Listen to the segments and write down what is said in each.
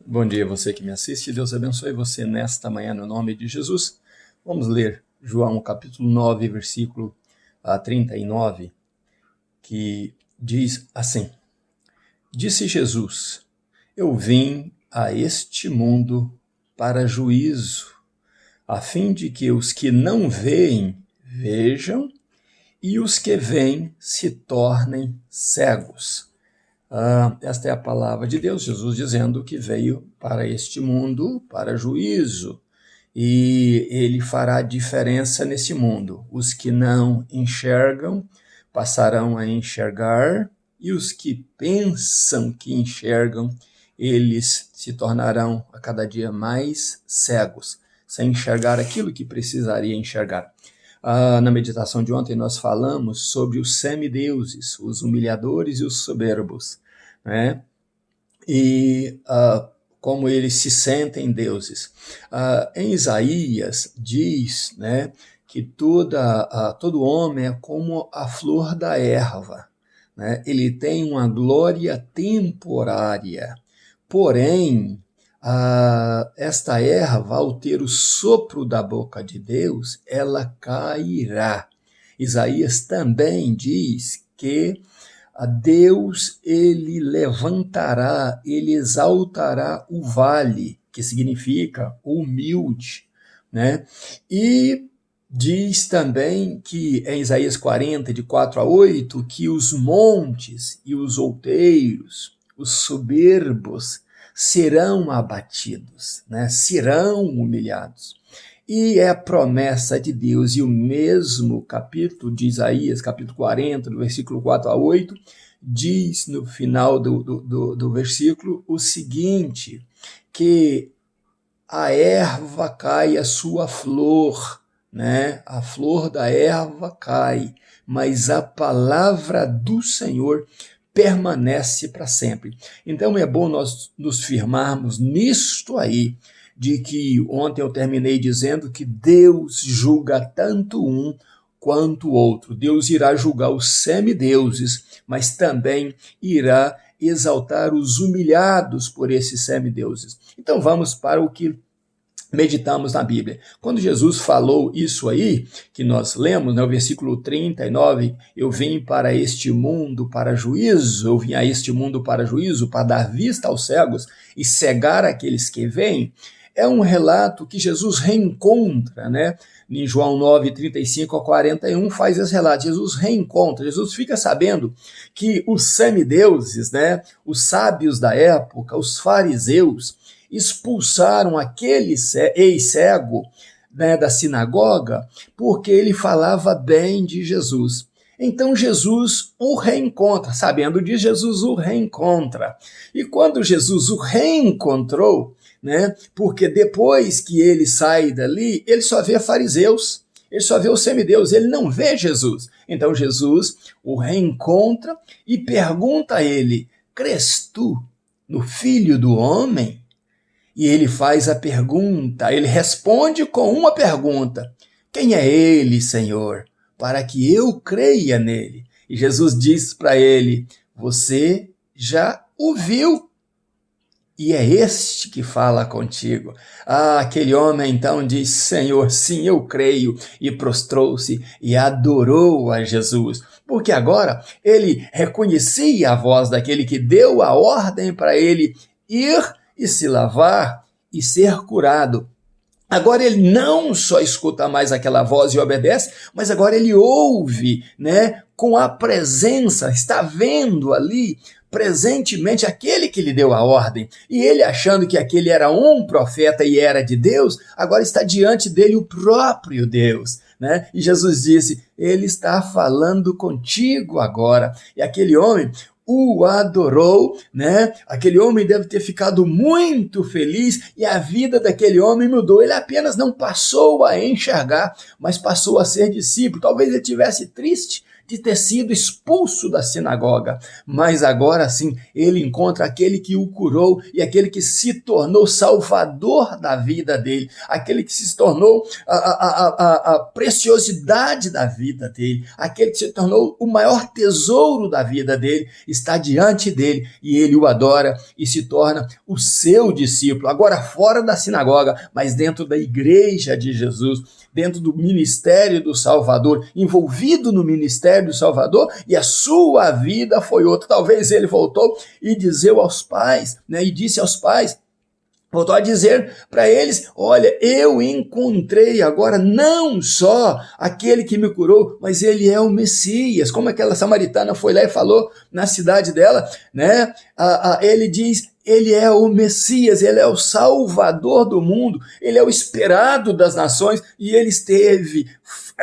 Bom dia, você que me assiste. Deus abençoe você nesta manhã, no nome de Jesus. Vamos ler João capítulo 9, versículo 39, que diz assim: Disse Jesus: Eu vim a este mundo para juízo, a fim de que os que não veem vejam e os que veem se tornem cegos. Esta é a palavra de Deus, Jesus dizendo que veio para este mundo para juízo, e ele fará diferença nesse mundo. Os que não enxergam passarão a enxergar, e os que pensam que enxergam, eles se tornarão a cada dia mais cegos, sem enxergar aquilo que precisaria enxergar. Na meditação de ontem nós falamos sobre os semideuses, os humilhadores e os soberbos, né? E como eles se sentem deuses. Em Isaías diz, né, que todo homem é como a flor da erva, né? Ele tem uma glória temporária, porém esta erva, ao ter o sopro da boca de Deus, ela cairá. Isaías também diz que a Deus, ele levantará, ele exaltará o vale, que significa humilde, né? E diz também que em Isaías 40, de 4 a 8, que os montes e os outeiros, os soberbos, serão abatidos, né? Serão humilhados. E é a promessa de Deus, e o mesmo capítulo de Isaías, capítulo 40, do versículo 4 a 8, diz no final do versículo o seguinte, que a erva cai a sua flor, né? A flor da erva cai, mas a palavra do Senhor permanece para sempre. Então é bom nós nos firmarmos nisto aí, de que ontem eu terminei dizendo que Deus julga tanto um quanto o outro. Deus irá julgar os semideuses, mas também irá exaltar os humilhados por esses semideuses. Então vamos para o que meditamos na Bíblia. Quando Jesus falou isso aí, que nós lemos, né, o versículo 39, eu vim para este mundo para juízo, eu vim a este mundo para juízo, para dar vista aos cegos e cegar aqueles que veem, é um relato que Jesus reencontra, né? Em João 9, 35 a 41, faz esse relato. Jesus reencontra, Jesus fica sabendo que os semideuses, né, os sábios da época, os fariseus, expulsaram aquele ex-cego, né, da sinagoga, porque ele falava bem de Jesus. Então Jesus o reencontra, sabendo disso, Jesus o reencontra. E quando Jesus o reencontrou, né, porque depois que ele sai dali, ele só vê fariseus, ele só vê os semideus, ele não vê Jesus. Então Jesus o reencontra e pergunta a ele: crês tu no Filho do Homem? E ele faz a pergunta, ele responde com uma pergunta: quem é ele, Senhor, para que eu creia nele? E Jesus diz para ele: você já o viu, e é este que fala contigo. Aquele homem então diz: Senhor, sim, eu creio, e prostrou-se e adorou a Jesus, porque agora ele reconhecia a voz daquele que deu a ordem para ele ir e se lavar e ser curado. Agora ele não só escuta mais aquela voz e obedece, mas agora ele ouve, né, com a presença, está vendo ali presentemente aquele que lhe deu a ordem. E ele, achando que aquele era um profeta e era de Deus, agora está diante dele o próprio Deus, né? E Jesus disse: ele está falando contigo agora. E aquele homem o adorou, né? Aquele homem deve ter ficado muito feliz, e a vida daquele homem mudou. Ele apenas não passou a enxergar, mas passou a ser discípulo. Talvez ele estivesse triste de ter sido expulso da sinagoga, mas agora sim ele encontra aquele que o curou e aquele que se tornou salvador da vida dele, aquele que se tornou a preciosidade da vida dele, aquele que se tornou o maior tesouro da vida dele, está diante dele e ele o adora e se torna o seu discípulo, agora fora da sinagoga, mas dentro da igreja de Jesus, dentro do ministério do Salvador, envolvido no ministério do Salvador, e a sua vida foi outra. Talvez ele voltou e disse aos pais, voltou a dizer para eles, olha, eu encontrei agora não só aquele que me curou, mas ele é o Messias. Como aquela samaritana foi lá e falou na cidade dela, né? Ele diz, ele é o Messias, ele é o Salvador do mundo, ele é o esperado das nações, e ele esteve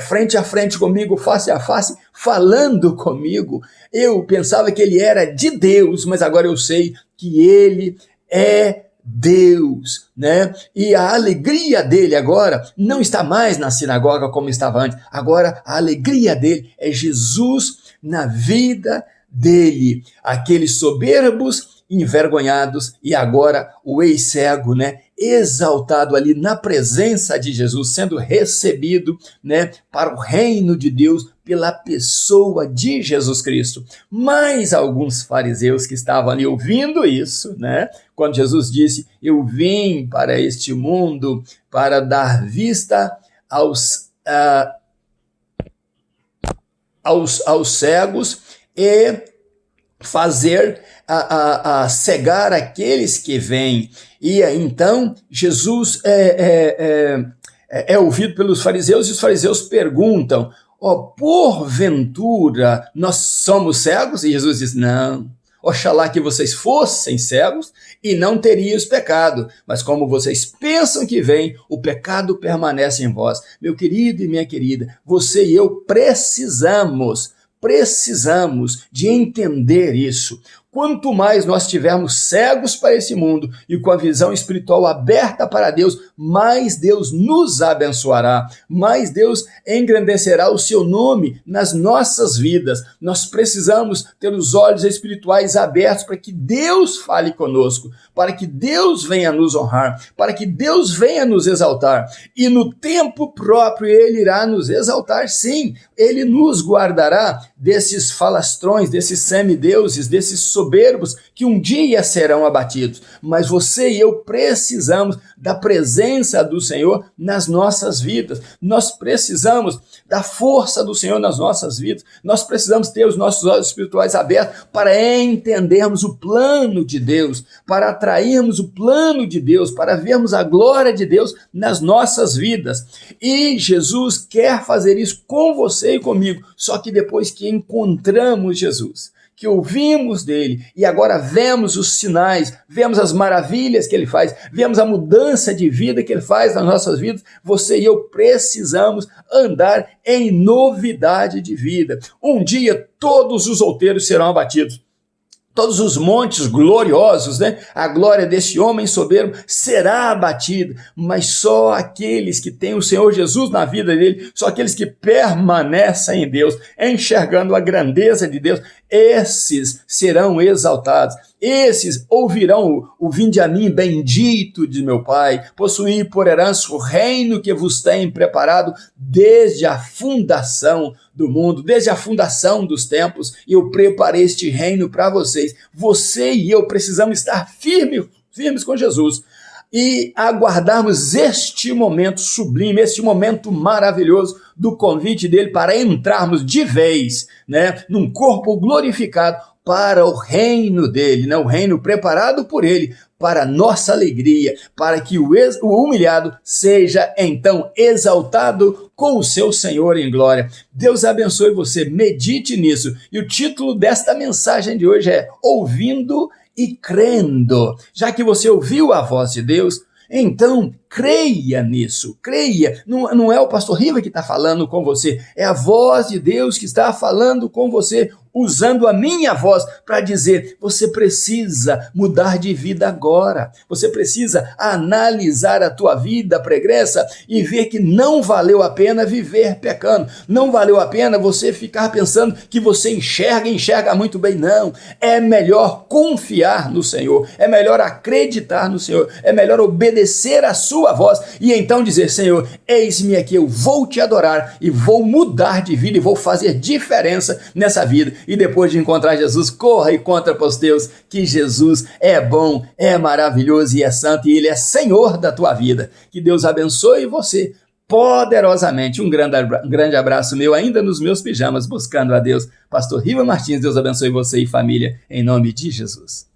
frente a frente comigo, face a face, falando comigo. Eu pensava que ele era de Deus, mas agora eu sei que ele é Deus, né? E a alegria dele agora não está mais na sinagoga como estava antes. Agora a alegria dele é Jesus na vida dele. Aqueles soberbos, envergonhados, e agora o ex-cego, né, exaltado ali na presença de Jesus, sendo recebido, né, para o reino de Deus pela pessoa de Jesus Cristo. Mas alguns fariseus que estavam ali ouvindo isso, né, quando Jesus disse, eu vim para este mundo para dar vista aos cegos e fazer cegar aqueles que vêm. E então Jesus é ouvido pelos fariseus, e os fariseus perguntam, porventura nós somos cegos? E Jesus diz, não, oxalá que vocês fossem cegos e não teriam pecado, mas como vocês pensam que vem, o pecado permanece em vós. Meu querido e minha querida, você e eu precisamos de entender isso. Quanto mais nós estivermos cegos para esse mundo e com a visão espiritual aberta para Deus, mais Deus nos abençoará, mais Deus engrandecerá o seu nome nas nossas vidas. Nós precisamos ter os olhos espirituais abertos para que Deus fale conosco, para que Deus venha nos honrar, para que Deus venha nos exaltar. E no tempo próprio Ele irá nos exaltar, sim. Ele nos guardará desses falastrões, desses semideuses, desses soberbos que um dia serão abatidos. Mas você e eu precisamos da presença do Senhor nas nossas vidas. Nós precisamos da força do Senhor nas nossas vidas. Nós precisamos ter os nossos olhos espirituais abertos para entendermos o plano de Deus, para atrairmos o plano de Deus, para vermos a glória de Deus nas nossas vidas. E Jesus quer fazer isso com você e comigo, só que depois que encontramos Jesus, que ouvimos dele e agora vemos os sinais, vemos as maravilhas que ele faz, vemos a mudança de vida que ele faz nas nossas vidas, você e eu precisamos andar em novidade de vida. Um dia todos os outeiros serão abatidos. Todos os montes gloriosos, né? A glória desse homem soberbo será abatida, mas só aqueles que têm o Senhor Jesus na vida dele, só aqueles que permanecem em Deus, enxergando a grandeza de Deus, esses serão exaltados. Esses ouvirão o vinde a mim, bendito de meu Pai, possuí por herança o reino que vos tem preparado desde a fundação do mundo, desde a fundação dos tempos, eu preparei este reino para vocês. Você e eu precisamos estar firmes com Jesus e aguardarmos este momento sublime, este momento maravilhoso do convite dele para entrarmos de vez, né, num corpo glorificado para o reino dele, né, o reino preparado por ele, para nossa alegria, para que o humilhado seja então exaltado com o seu Senhor em glória. Deus abençoe você, medite nisso. E o título desta mensagem de hoje é Ouvindo e Crendo. Já que você ouviu a voz de Deus, então creia nisso, creia. Não é o pastor Riva que está falando com você, é a voz de Deus que está falando com você. usando a minha voz para dizer: você precisa mudar de vida agora. Você precisa analisar a tua vida pregressa e ver que não valeu a pena viver pecando. Não valeu a pena você ficar pensando que você enxerga muito bem. Não. É melhor confiar no Senhor. É melhor acreditar no Senhor. É melhor obedecer a sua voz e então dizer: Senhor, eis-me aqui, eu vou te adorar e vou mudar de vida e vou fazer diferença nessa vida. E depois de encontrar Jesus, corra e conta para os teus que Jesus é bom, é maravilhoso e é santo, e Ele é Senhor da tua vida. Que Deus abençoe você poderosamente. Um grande abraço meu, ainda nos meus pijamas, buscando a Deus. Pastor Riva Martins, Deus abençoe você e família, em nome de Jesus.